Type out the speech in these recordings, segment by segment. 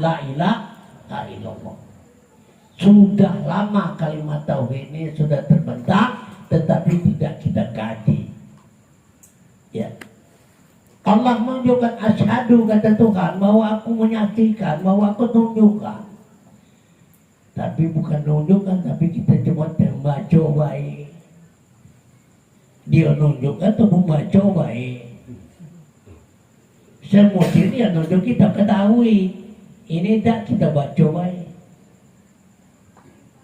la ilaha illallah. Sudah lama kalimat tauhid ini sudah terbentak, tetapi tidak kita kaji. Ya. Allah menunjukkan asyhadu kata Tuhan bahwa aku menyaksikan, bahwa aku tunjukkan. Tapi bukan nunjukkan, tapi kita cuma membaca baik. Dia nunjukkan atau membaca baik. Semua ini yang nunjuk kita ketahui. Ini tak kita baca baik.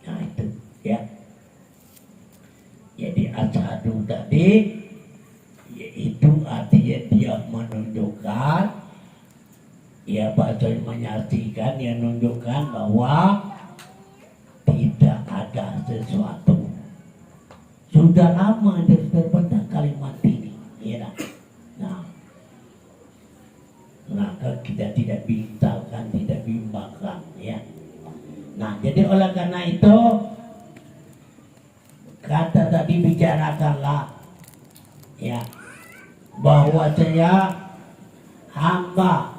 Nah itu ya. Jadi asyhadu tadi yaitu artinya dia menunjukkan, ya bahasa menyaksikan, dia menunjukkan bahwa tidak ada sesuatu. Sudah lama dia terbentak kalimat ini, ya. Nah, maka kita tidak bimbangkan, tidak bimbangkan, ya. Nah, jadi oleh karena itu kata tadi bicarakanlah, ya, bahwa saya hamba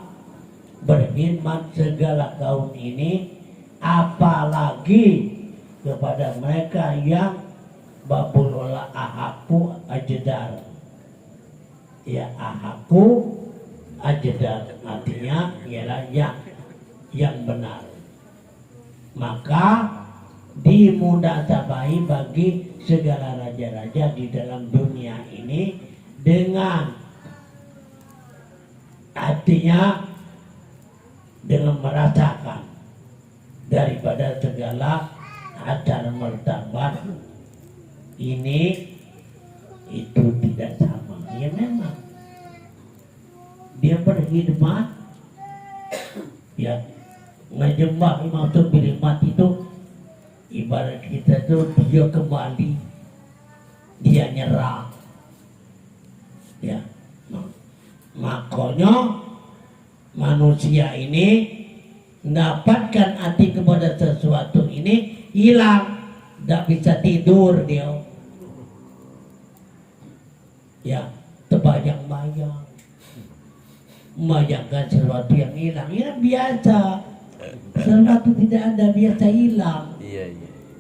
berkhidmat segala kaum ini, apalagi kepada mereka yang babulola ahaku ajedar. Ya, ahaku ajedar artinya ialah yang benar. Maka dimudasabahi bagi segala raja-raja di dalam dunia ini dengan artinya dengan merasakan daripada segala acara martabat ini itu tidak sama. Ya memang dia berkhidmat, ya ngejembah maksud berkhidmat itu ibarat kita tuh dia kembali, dia nyerah, ya. Makanya manusia ini mendapatkan hati kepada sesuatu ini hilang, tidak bisa tidur dia, ya terbayang-bayang, membayangkan sesuatu yang hilang. Ya biasa, sesuatu tidak ada biasa hilang.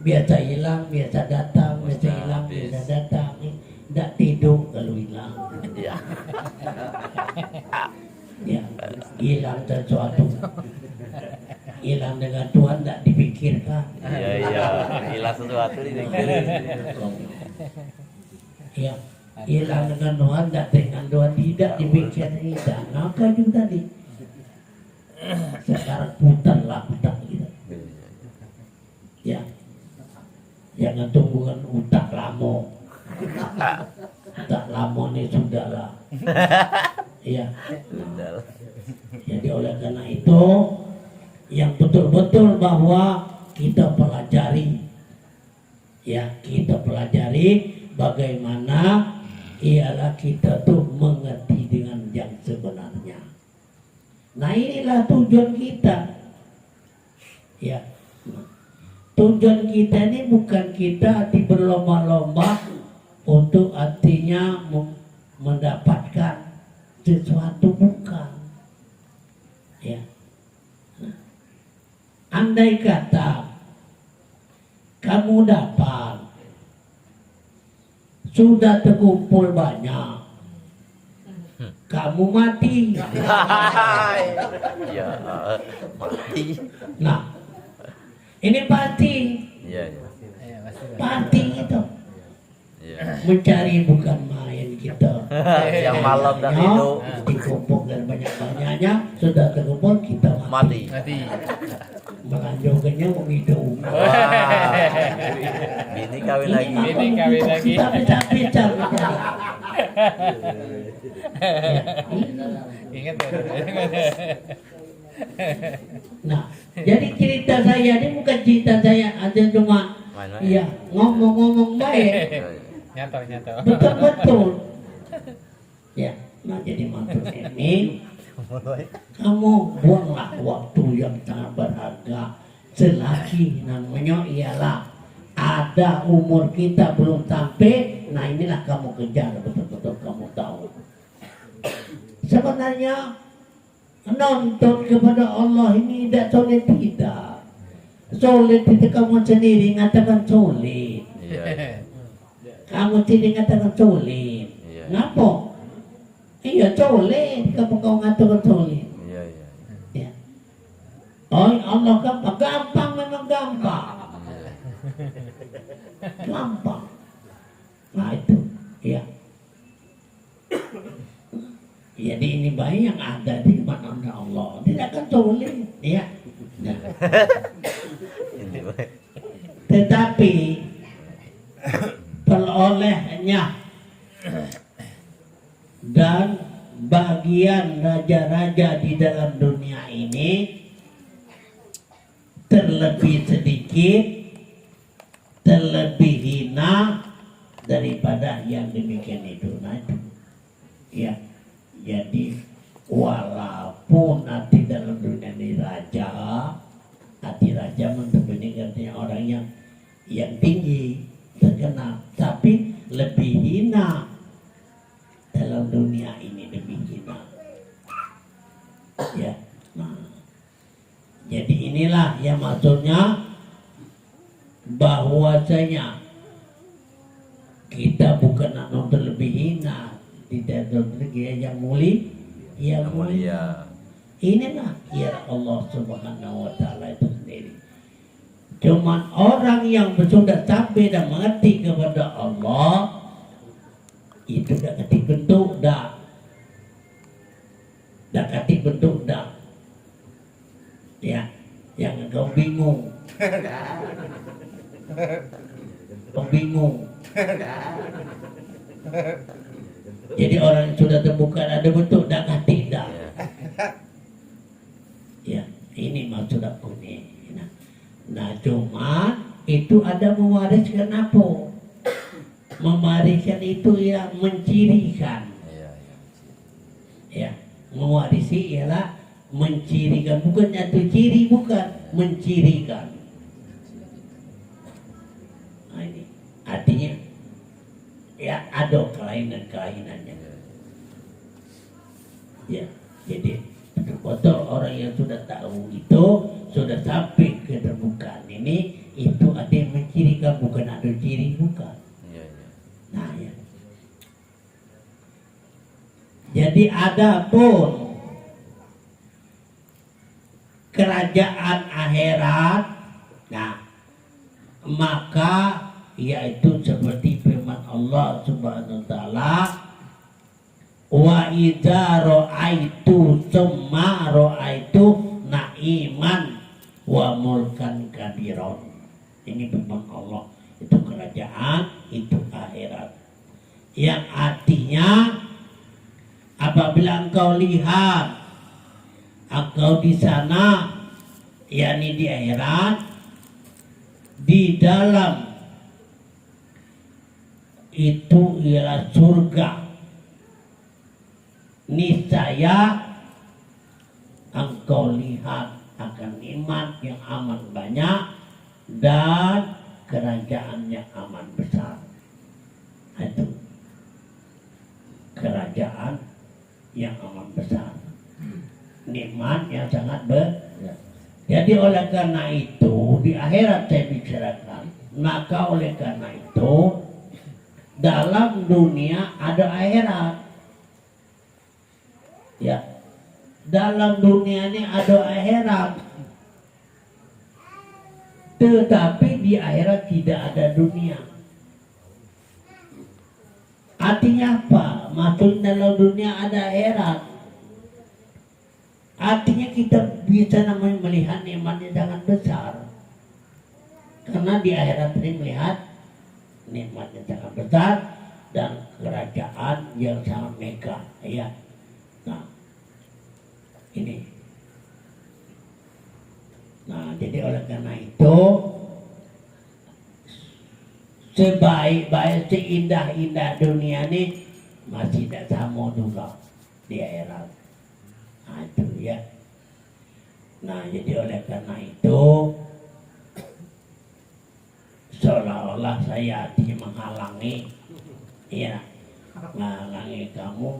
Biasa hilang, biasa datang, biasa hilang, biasa datang. Tidak tidur kalau hilang. Ya, hilang sesuatu. Hilang dengan Tuhan tidak dipikirkan. Iya, hilang sesuatu dipikirin. Ya, hilang dengan Tuhan, tidak dengan Tuhan tidak dipikirkan. Tidak, maka itu tadi. Sekarang putarlah utak kita. Ya, jangan tunggukan utak lama. Utak lama ini sudahlah. Ya. Jadi oleh karena itu yang betul-betul bahwa kita pelajari, ya kita pelajari bagaimana ialah kita tuh mengerti dengan yang sebenarnya. Nah inilah tujuan kita, ya. Tujuan kita ini bukan kita hati berlomba-lomba untuk artinya mendapatkan sesuatu, bukan, ya. Andai kata kamu dapat sudah terkumpul banyak, kamu mati. Ya, mati. Nah, ini pasti. Iya. Pasti itu. Iya. Mencari bukan main kita. Yang malam dan hidup dikumpulkan banyak-banyaknya, sudah terkumpul kita mati. Melanjutkannya mau hidup. Bini kawin lagi. Kita bicara. Ingat. Nah, jadi cerita saya ini bukan cerita saya aja cuma iya ngomong-ngomong baik. Nyata. Betul-betul. Ya, nah jadi maksud ini kamu buanglah waktu yang sangat berharga selagi namanya ialah ada umur kita belum sampai. Nah inilah kamu kejar betul-betul, kamu tahu sebenarnya Menuntut kepada Allah ini tidak sulit, tidak. Sulit itu kamu sendiri mengatakan sulit. Iya. Kamu sendiri mengatakan sulit. Iya. Ngapa? Iya sulit, kamu kau mengatakan sulit. Iya, iya. Ya. Oh Allah gampang, gampang memang gampang. Gampang. Nah itu, ya. Jadi ini bayi yang ada di mana Allah, tidak akan sulit, ya. Nah. Ini baik. Tetapi perolehnya dan bagian raja-raja di dalam dunia ini terlebih sedikit, terlebih hina daripada yang demikian itu. Nah itu, ya. Jadi walaupun nanti dalam dunia ini raja, hati raja menurut artinya orang yang tinggi, terkenal, tapi lebih hina dalam dunia ini, lebih hina. Ya, nah, jadi inilah yang maksudnya bahwasanya kita bukan untuk lebih hina, tidak untuk yang mulia, yang mulia. Inilah kira Allah Subhanahu wa Ta'ala itu sendiri. Cuman orang yang sudah sampai dan mengerti kepada Allah itu dah ketik bentuk dah. Dah ketik bentuk dah. Ya, yang kau bingung. Kau bingung. Jadi orang yang sudah terbuka ada bentuk dah ketik dah. Ya, ini maksud aku nih. Nah, cuma itu ada mewariskan apa? Mewariskan itu ya mencirikan. Ya, mewarisi ialah mencirikan, bukan jatuh ciri, bukan mencirikan. Nah, ini artinya ya ada kelainan-kelainannya. Ya, jadi betul orang yang sudah tahu itu, sudah sampai ke terbukaan ini, itu ada yang mencirikan, bukan ada ciri, bukan. Nah ya. Jadi ada pun kerajaan akhirat, nah maka yaitu seperti firman Allah Subhanahu wa Ta'ala, wa idza ra'aitu summa ra'aitu na'iman wa mulkan kabiron. Ini firman Allah, itu kerajaan, itu akhirat. Yang artinya apabila engkau lihat engkau di sana, yakni di akhirat, di dalam itu ialah surga, niscaya engkau lihat akan nikmat yang amat banyak dan kerajaan yang amat besar. Itu kerajaan yang amat besar, nikmat yang sangat besar. Jadi oleh karena itu di akhirat saya bicarakan, maka oleh karena itu dalam dunia ada akhirat. Ya, dalam dunia ini ada akhirat, tetapi di akhirat tidak ada dunia. Artinya apa? Maksudnya dalam dunia ada akhirat, artinya kita bisa namanya melihat nikmatnya sangat besar. Karena di akhirat ini melihat nikmatnya sangat besar dan kerajaan yang sangat megah. Ya. Nah, ini. Nah, jadi oleh karena itu sebaik-baik, seindah-indah dunia ini masih tidak sama juga di akhirat. Nah, itu ya. Nah, jadi oleh karena itu seolah-olah saya artinya menghalangi, ya, menghalangi kamu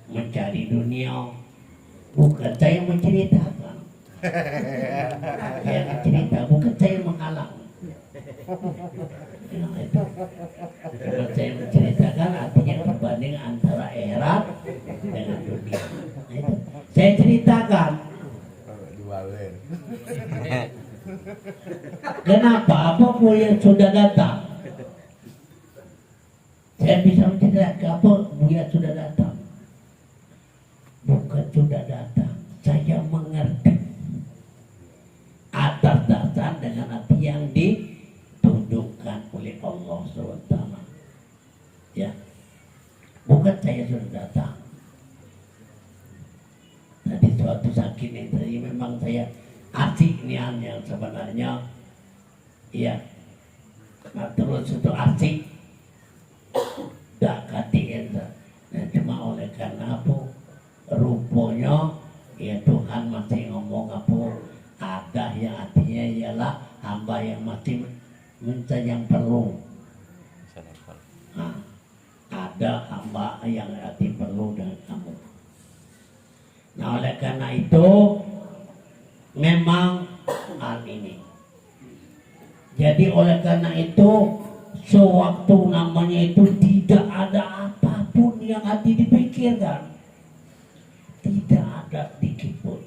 mencari dunia, bukan saya menceritakan. Saya mencerita, bukan saya menghalang. Nah, itu. Kalau saya menceritakan artinya perbandingan antara akhirat dengan dunia. Nah, itu. Saya ceritakan. Kenapa? Apa Buya sudah datang? Saya bisa menceritakan apa Buya sudah datang. Bukan sudah datang, saya mengerti atas dasar dengan arti yang ditunjukkan oleh Allah SWT. Ya, bukan saya sudah datang. Tadi suatu sakit ini tadi memang saya asik nian yang sebenarnya, ya. Nah, terus itu asik, dah katiin. Nah, cuma oleh karena apa? Rupanya ya Tuhan masih ngomong apa ada yang artinya ialah hamba yang masih minta yang perlu. Nah, ada hamba yang arti perlu dengan kamu. Nah, oleh karena itu memang hal ini. Jadi oleh karena itu sewaktu namanya itu tidak ada apapun yang hati dipikirkan. Tidak ada sedikit pun.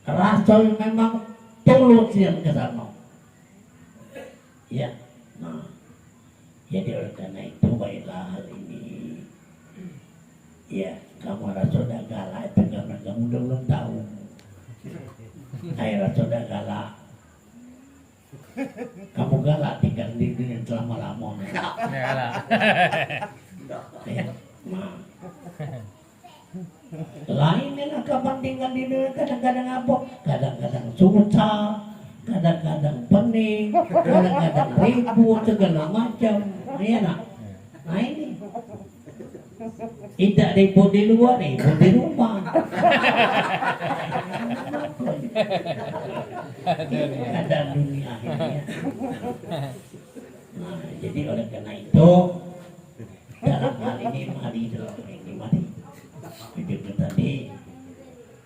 Rasa yang memang tulus yang ke sana. Ya. Nah. Jadi oleh karena itu baiklah hal ini. Ya, kamu rasa sudah galak itu karena kamu belum tahu. Saya rasa sudah galak. Kamu galak tinggal di dunia selama-lamanya. Galak. Ya. Nah. Lainnya kapan tinggal di dunia kadang-kadang apa? Kadang-kadang susah, kadang-kadang pening, kadang-kadang ribut segala macam. Iya nak. Nah ini tidak ribut di luar, ribut di rumah. Ada dunia ini. Nah, jadi oleh karena itu dalam hal ini mari begitu tadi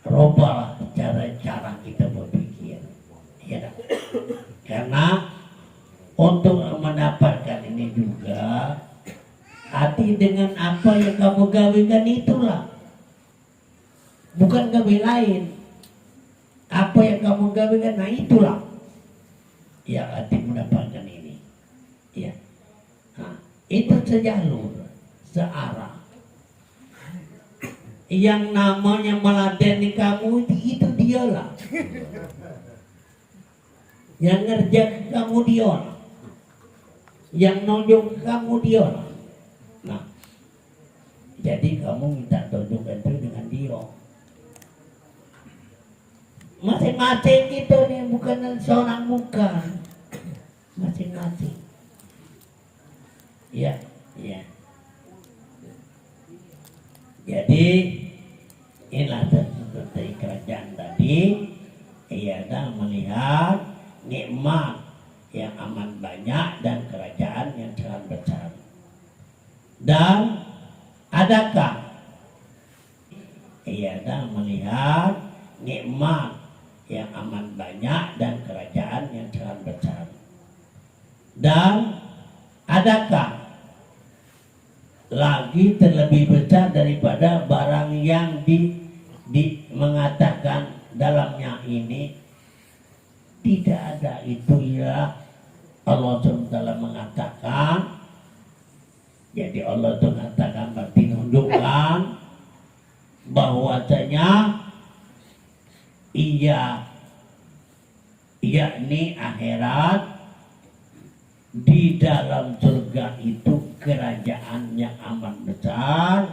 rubah cara kita berpikir, ya. Karena untuk mendapatkan ini juga hati dengan apa yang kamu gawikan itulah, bukan gawe lain. Apa yang kamu gawikan, nah itulah ya hati mendapatkan ini, ya. Nah, itu sejalur, searah. Yang namanya meladeni kamu itu dialah. Yang ngerjakan kamu dialah. Yang nunjuk kamu dialah. Nah, jadi kamu minta tunjukkan itu dengan dia. Masing-masing itu nih bukan seorang muka. Masing-masing. Ya, ya. Jadi inilah seperti kerajaan tadi, ia dah melihat nikmat yang amat banyak dan kerajaan yang sangat besar. Dan adakah ia dah melihat nikmat yang amat banyak dan kerajaan yang sangat besar. Dan adakah lagi terlebih besar daripada barang yang mengatakan dalamnya ini? Tidak ada. Itu ya Allah SWT mengatakan. Jadi Allah itu mengatakan berarti menunjukkan bahwasanya yakni akhirat, di dalam surga itu kerajaan yang amat besar.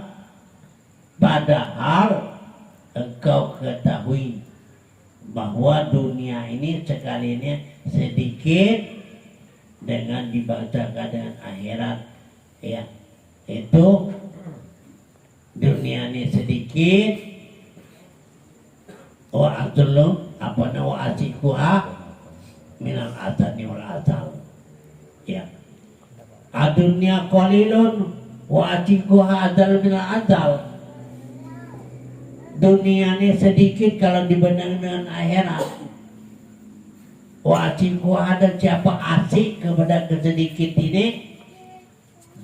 Padahal engkau ketahui bahwa dunia ini sekalinya sedikit dengan dibacakan dengan akhirat, ya. Itu dunia ini sedikit. Wa aslu apa nawa asikuha minal asani wal asal, ya. Adunya qalilun wa atikuha adal minal adal. dunia ini sedikit kalau dibandingkan dengan akhirat. Wajibku ada siapa asik kepada kesedikit ini,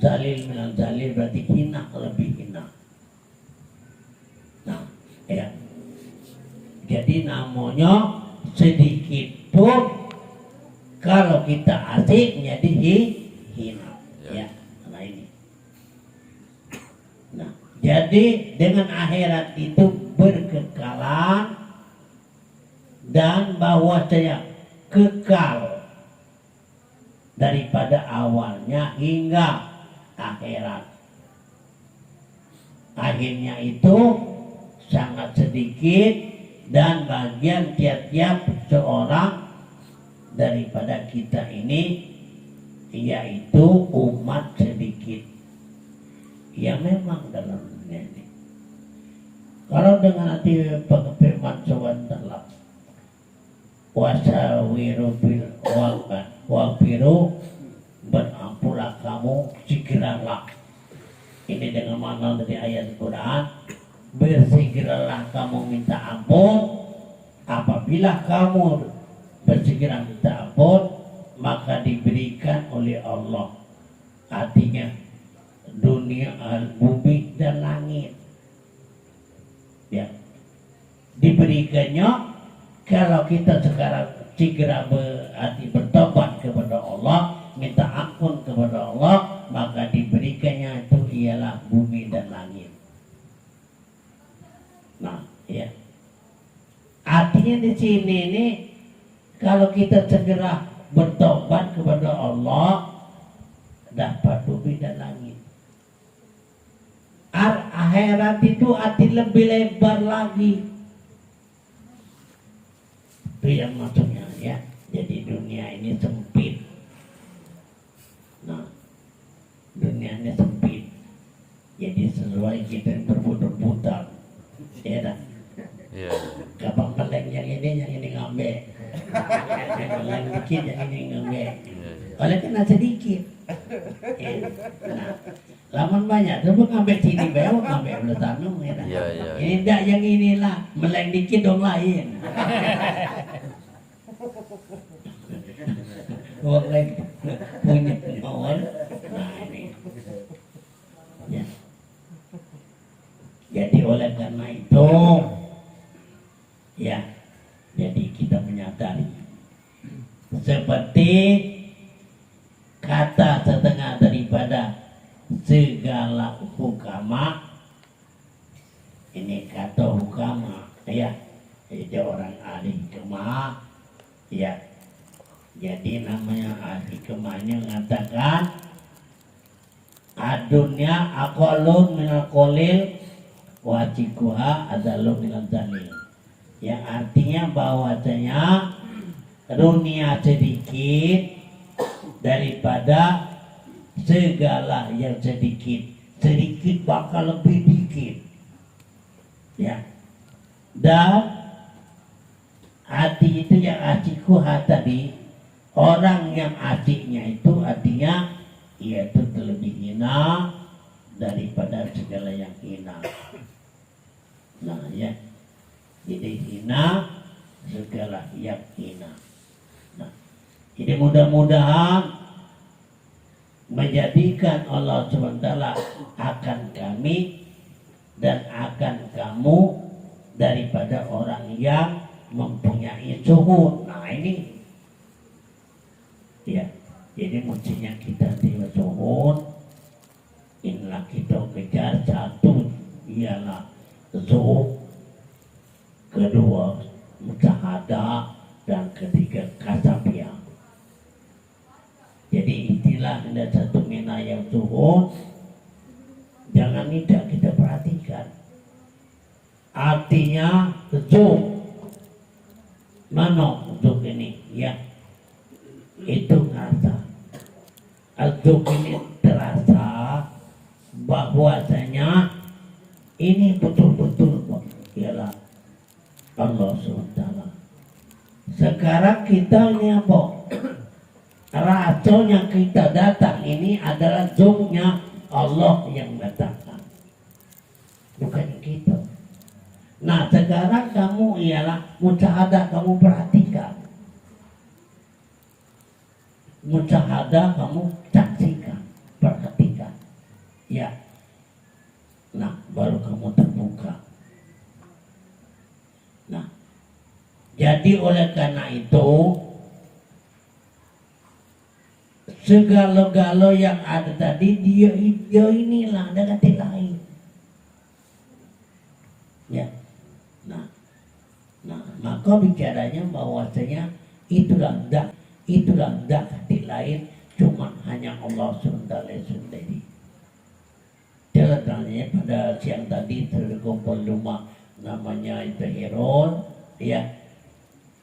zalil minal zalil, berarti hina, lebih hina. Nah, ya. Jadi namanya sedikit pun kalau kita asik jadi hina. Ya, nah ini. Nah, jadi dengan akhirat itu berkekalan dan bahwasanya kekal daripada awalnya hingga akhirat. Akhirnya itu sangat sedikit dan bagian tiap-tiap seorang daripada kita ini, yaitu umat sedikit. Ya memang dalam dunia ini. Kalau dengan hati firman SWT, wasawiru bil wafiru, berampulah kamu, segeralah. Ini dengan makna dari ayat Quran, bersegeralah kamu minta ampun. Apabila kamu bersegera minta ampun, maka diberikan oleh Allah. Artinya dunia, bumi dan langit. Ya, diberikannya. Kalau kita sekarang segera berarti bertobat kepada Allah, minta ampun kepada Allah, maka diberikannya itu ialah bumi dan langit. Nah, ya. Artinya di sini ini kalau kita segera bertobat kepada Allah, dapat bumi dan langit. Akhirat itu arti lebih lebar lagi. Itu yang maksudnya, ya. Jadi dunia ini sempit. Nah, dunia ini sempit. Jadi sesuai kita berputar-putar. Ya dah. Iya. Kapan meleng yang ini ngambil. Yang meleng dikit, yang ini ngambil. Oleh karena sedikit. Ya. Nah, laman banyak, terus ngambil sini bewok, ngambil belah tanam. Ya dah. Iya. Ini tidak yang inilah, meleng dikit dong lain. Uang lain punya awal. Nah ini. Ya. Jadi oleh karena itu, ya, jadi kita menyadari seperti kata setengah daripada segala hukama. Ini kata hukama, ya, itu orang ahli hikmah, ya. Jadi namanya ahli hikmahnya mengatakan adunya aqallun minal qalil wajikuha adalun minal dalil. Yang artinya bahwasanya dunia sedikit daripada segala yang sedikit. Sedikit bakal lebih dikit. Ya. Dan hati itu yang asikuha tadi, orang yang asiknya itu artinya yaitu terlebih hina daripada segala yang hina. Nah ya, jadi hina segala yang hina. Nah, jadi mudah-mudahan menjadikan Allah SWT akan kami dan akan kamu daripada orang yang mempunyai suhud. Nah ini, ya, jadi mestinya kita tidak suhud. Inilah kita kejar satu ialah zuhud, kedua musyahadah, dan ketiga kasabiyah. Jadi itulah ada satu mina yang zuhud. Jangan tidak kita perhatikan. Artinya zuhud. Mana zuhud ini? Ya, itu ngerasa. Zuhud ini terasa bahwasanya ini betul-betul ialah Allah SWT. Sekarang kita ini apa? Rasulnya kita datang ini adalah zuhudnya Allah yang datangkan, bukan kita. Nah sekarang kamu ialah musyahadah, kamu perhatikan. Musyahadah kamu saksikan, perhatikan. Ya. Nah baru kamu terbuka. Nah jadi oleh karena itu segala-gala yang ada tadi dia inilah, ada kata lain. Ya. Nah maka bicaranya bahwasanya itulah dak hati lain, cuma hanya Allah sendiri. Jalannya pada siang tadi terkumpul rumah namanya itu Herod, ya,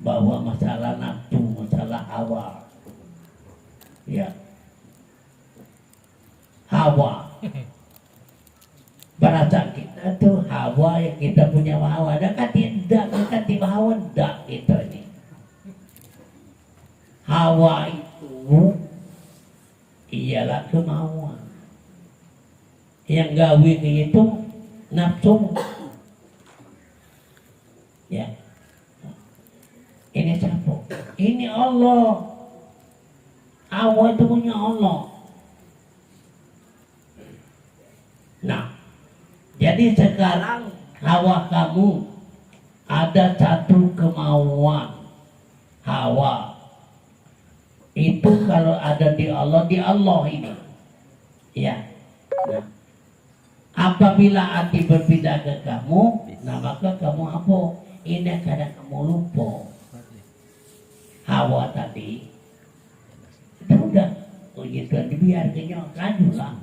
bahwa masalah nafsu, masalah hawa, ya, hawa. Perasaan kita tuh hawa yang kita punya hawa, dan tidak hawa dak itu ini. Hawa itu ialah kemauan. Yang gawe itu nafsu. Ya. Ini siapa? Ini Allah. Hawa itu punya Allah. Nah, jadi sekarang hawa kamu ada satu kemauan. Hawa itu kalau ada di Allah ini, ya. Nah, apabila hati berpindah ke kamu, nah maka kamu apa? Ini kadang kamu lupa. Hawa tadi, itu udah, begitu dibiarkannya kajulah.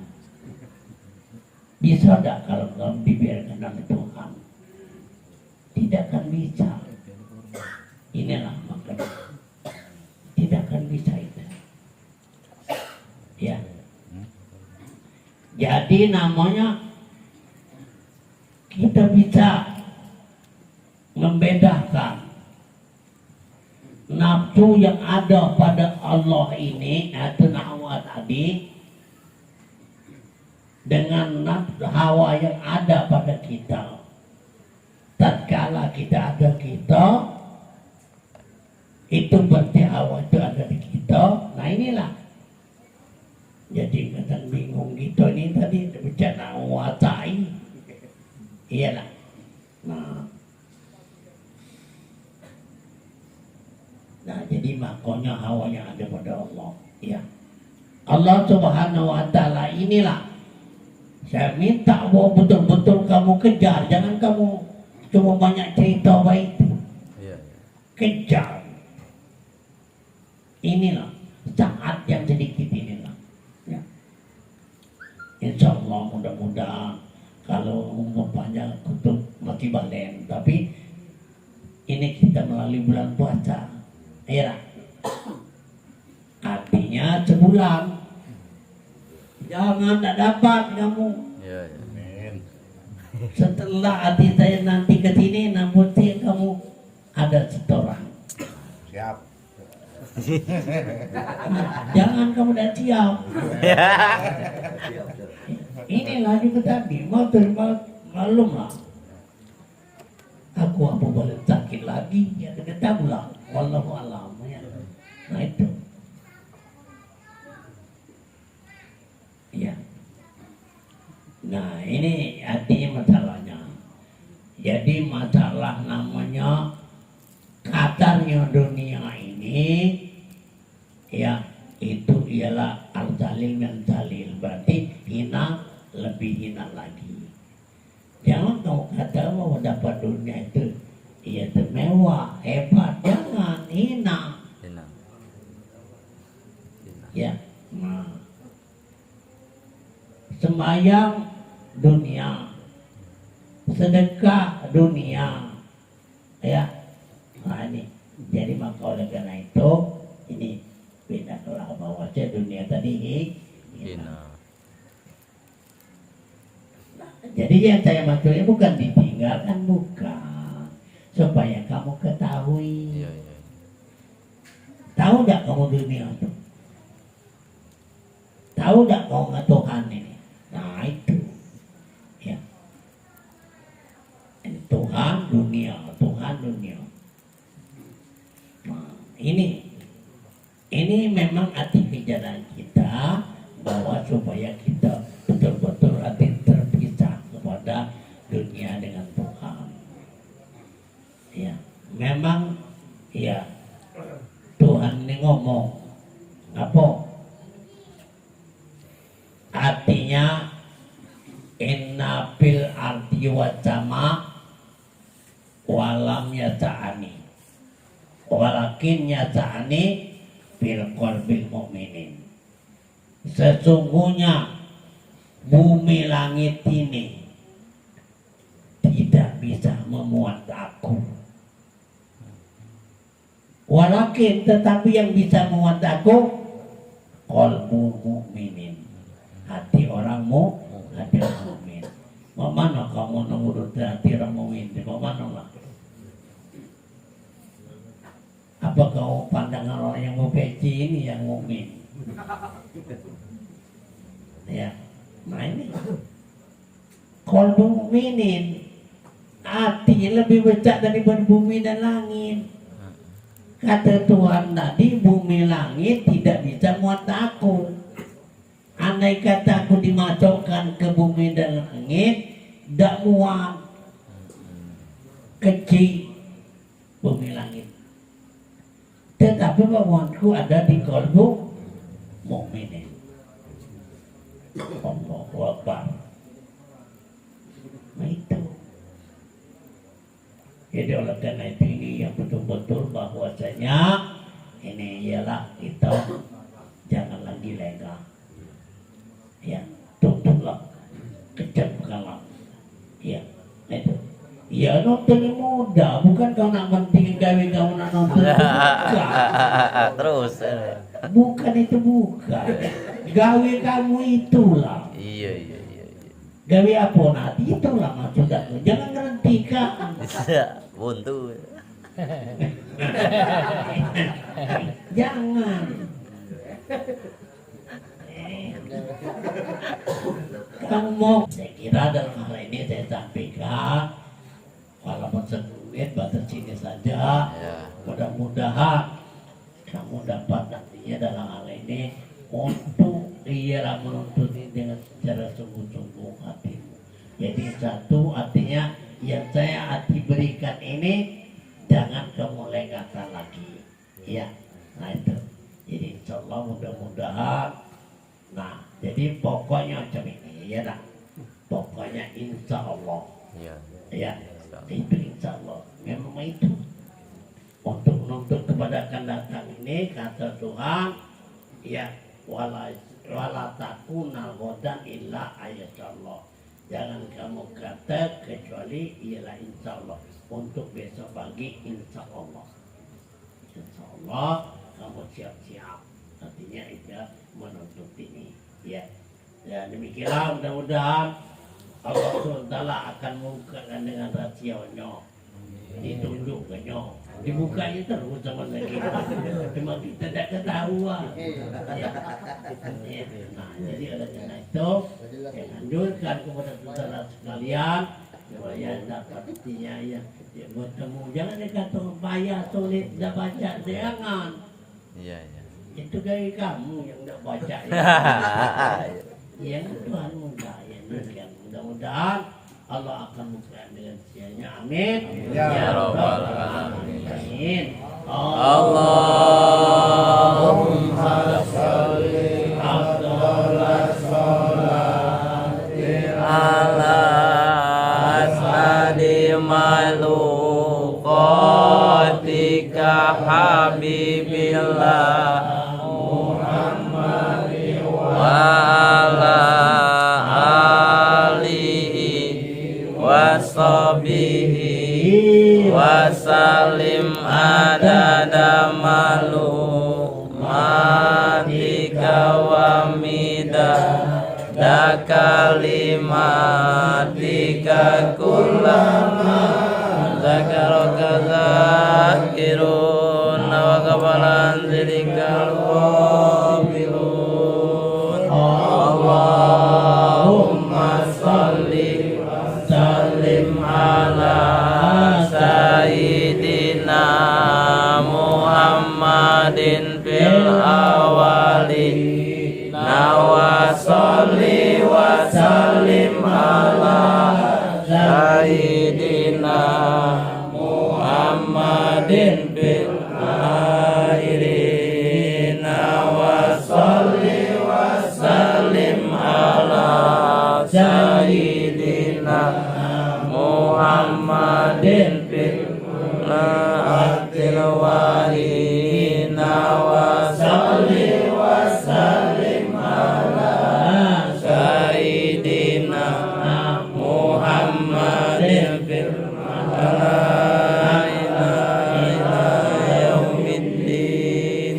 Bisa tak kalau kamu dibiarkan oleh Tuhan? Tidak akan bisa. Inilah makanya. Tidak akan bisa itu. Ya. Jadi namanya kita bisa membedakan nafsu yang ada pada Allah ini atau hawa tadi dengan nafsu hawa yang ada pada kita. Tatkala kita ada kita, itu berarti hawa itu ada di kita. Nah inilah. Jadi kadang bingung gitu ini tadi bicara watai. Iyalah. Nah jadi makanya hawa yang ada pada Allah. Ya. Allah Subhanahu wa taala inilah. Saya minta bahwa betul-betul kamu kejar, jangan kamu cuma banyak cerita baik itu. Kejar. Inilah saat yang sedikit inilah. Ya. Insya Allah mudah-mudahan kalau umpamanya kutub masih balen, tapi ini kita melalui bulan puasa, ya. Artinya sebulan. Jangan tak dapat kamu. Setelah hati saya nanti ke sini, namun kamu ada setoran. Siap. Jangan kamu dah siap. Inilah juga tadi mau terima malum lah. Aku apa boleh sakit lagi? Ya kita tahu lah. Wallahu a'lam. Ya. Nah itu. Ya. Nah ini artinya masalahnya. Jadi masalah namanya kadarnya dunia ini, ya itu ialah al-zalil dan zalil, berarti hina lebih hina lagi. Jangan kau kata bahwa dapat dunia itu ia mewah, hebat, jangan hina. Ya, nah. Sembahyang dunia, sedekah dunia, ya. Nah ini, jadi maka oleh karena itu ini beda kalau bahwa dunia tadi hina. Nah, jadi yang saya maksudnya bukan ditinggalkan, bukan, supaya kamu ketahui. Tahu tak kamu dunia itu? Tahu tak kamu Tuhan ini? Nah itu, ya. Tuhan ini memang hati kejaran kita, bahwa supaya kita betul-betul hati terpisah kepada dunia dengan Tuhan. Ya, memang ya Tuhan ini ngomong apa? Artinya inna fil ardi wa sama walam yata'ani walakin yata'ani fil qalbil mu'minin. Sesungguhnya bumi langit ini tidak bisa memuat aku. Walakin tetapi yang bisa memuat aku qalbu mu'minin, hati orang mukmin. Mana kamu nurut hati orang mukmin? Mana lah? Apa kau pandangan orang yang mau peci ini yang mukmin? Ya, nah ini qalbu mu'minin, hati lebih besar daripada bumi dan langit. Kata Tuhan tadi, bumi langit tidak bisa muat aku. Andai kata aku dimasukkan ke bumi dan langit, tidak muat. Kecil bumi langit. Tetapi muatku ada di qalbu mukminin. Allahu Akbar. Nah itu. Jadi oleh karena itu ini yang betul-betul bahwasanya ini ialah kita jangan lagi lengah. Ya, tutuplah, kejamkanlah. Ya, itu. Ya nonton yang muda, bukan kau nak penting gawe kamu nak nonton. Bukan. Terus. Bukan itu bukan. Gawe kamu itulah. Iya. Gawe apa nanti itulah maksud aku. Jangan menghentikan. Buntu. Jangan. Kamu mau, saya kira dalam hal ini saya sampaikan, walaupun sedikit batas sini saja, Ya. mudah-mudahan kamu dapat nantinya dalam hal ini untuk ialah menuntut ini dengan secara sungguh-sungguh hatimu. Jadi satu artinya yang saya hati berikan ini jangan kamu lengahkan lagi, ya. Nah itu. Jadi insya Allah mudah-mudahan. Nah jadi pokoknya macam ini, ya dah. Pokoknya insya Allah, Iya. ya. Itu insya Allah. Memang itu. Untuk menuntut kepada akan datang ini kata Tuhan, ya wala takuna godan illa ayat Allah. Jangan kamu kata kecuali ialah insya Allah. Untuk besok pagi insya Allah. Insya Allah kamu siap-siap. Artinya itu menuntut ini. Ya. Ya demikianlah mudah-mudahan Allah SWT akan membukakan dengan rahasianya. Ditunjukkannya. Dibukanya terus sama kita. Cuma kita tidak ketahuan. Ya. Ya. Nah, jadi oleh karena itu saya anjurkan kepada saudara sekalian supaya dapat artinya ya bertemu. Jangan dikata payah sulit tidak baca, jangan. Iya. Itu dari kamu yang tidak baca. Yang Tuhan mudah ya. Mudah-mudahan Allah akan buka dengan sianya. Amin. Ya Rabbal Alamin. Allahumma sholli ala asadi maluqatika habibillah Muhammad wa ala alihi wa sahbihi wa salim adada malumatika wa midada kalimatika kullama zakaraka zakirun wa qabalan zikral qabilun. Allahumma salli sallim ala sayyidina Muhammad Muhammadin fil awali nawa sholli wa sallim ala sayyidina Muhammadin fil akhirin nawa sholli wa sallim ala sayyidina Muhammadin fil akhir walin wa salli wa sallim ala sayyidina Muhammadin fil ila yaumiddin.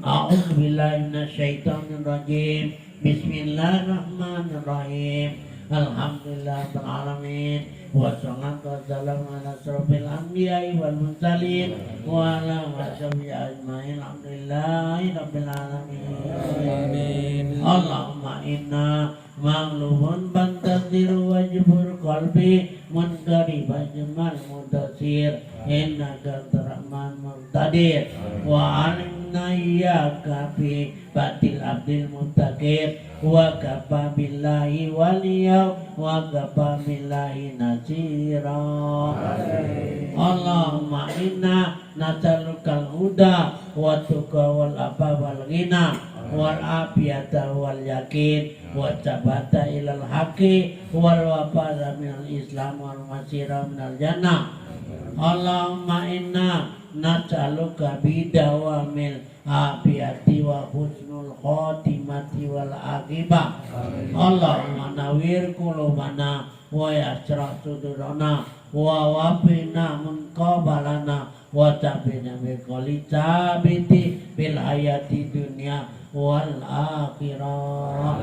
A'udzu billahi minasyaitonir rajim. Bismillahirrahmanirrahim. Alhamdulillahil alamin. Wassalatu wassalamu ala asrofil anbiya'i wal mursalin wa ala washabihi ajmain. Alhamdulillahi rabbil alamin. Allahumma inna maghlubun bantadiru wajibur qalbi munkari bajmal mudasir innaka rahman muqtadir wa alimna iyyaka fi batil abdil muttaqir wa kafa billahi waliya wa kafa billahi nasira. Allahumma inna nas'alukal huda wa tuqa wal afa wal ghina wal afiyata wal yakin wa sabata ilal haqqi wal wafada minal islam wal masira minal jannah. Allahumma inna nas'aluka bidawamil afiyati wa husnul khotimati wal aqibah. Allahumma nawwir qulubana wa yashrah sudurana wa wafina munqabalana wa tabina bil qoli sabiti bil hayati dunya wal akhirah.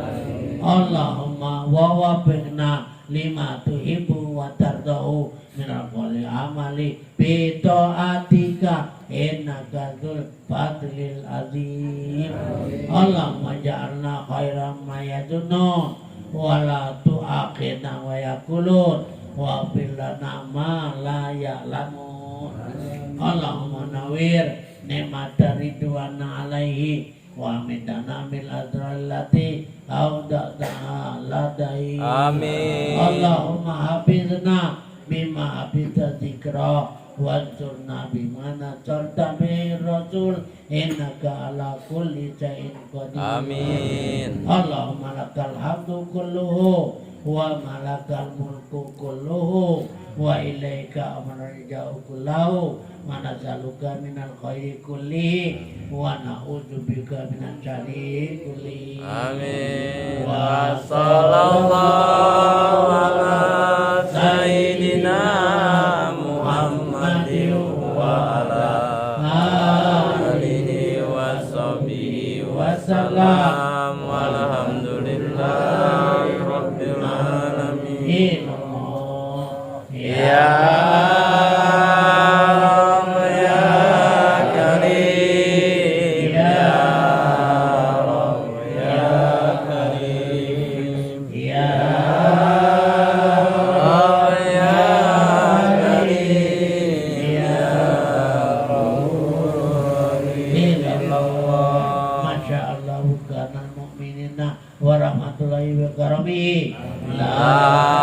Allahumma wa wafiqna lima tuhibbu wa tardahu minal qawli amali bi ta'atika innaka dzul fadlil azim. Allahumma ja'alna khairan ma yadunun wa la tu'akhidna wa yaqulun wa fil lana ma la ya'lamun. Allahumma nawwir ni'mata ridwana alaihi wa midana mil adrallati awda'na ladai. Amin. Allahumma hafizna bima hafizta zikra wansurna bima nasarta bi rasul innaka ala kulli shay'in qadir. Amin. Allahumma lakal hamdu kulluhu wa malakal mulku kulluhu wa ilaika amarja'u kullahu wa nas'aluka minal khairi kullihi wa na'udzubika minasy syarri kullihi. Amin. Wa sallallahu ala sayyidina Muhammadin wa ala alihi wa sahbihi wa sallam. Walhamdulillahi rabbil alamin. Ya warahmatullahi wabarakatuh. La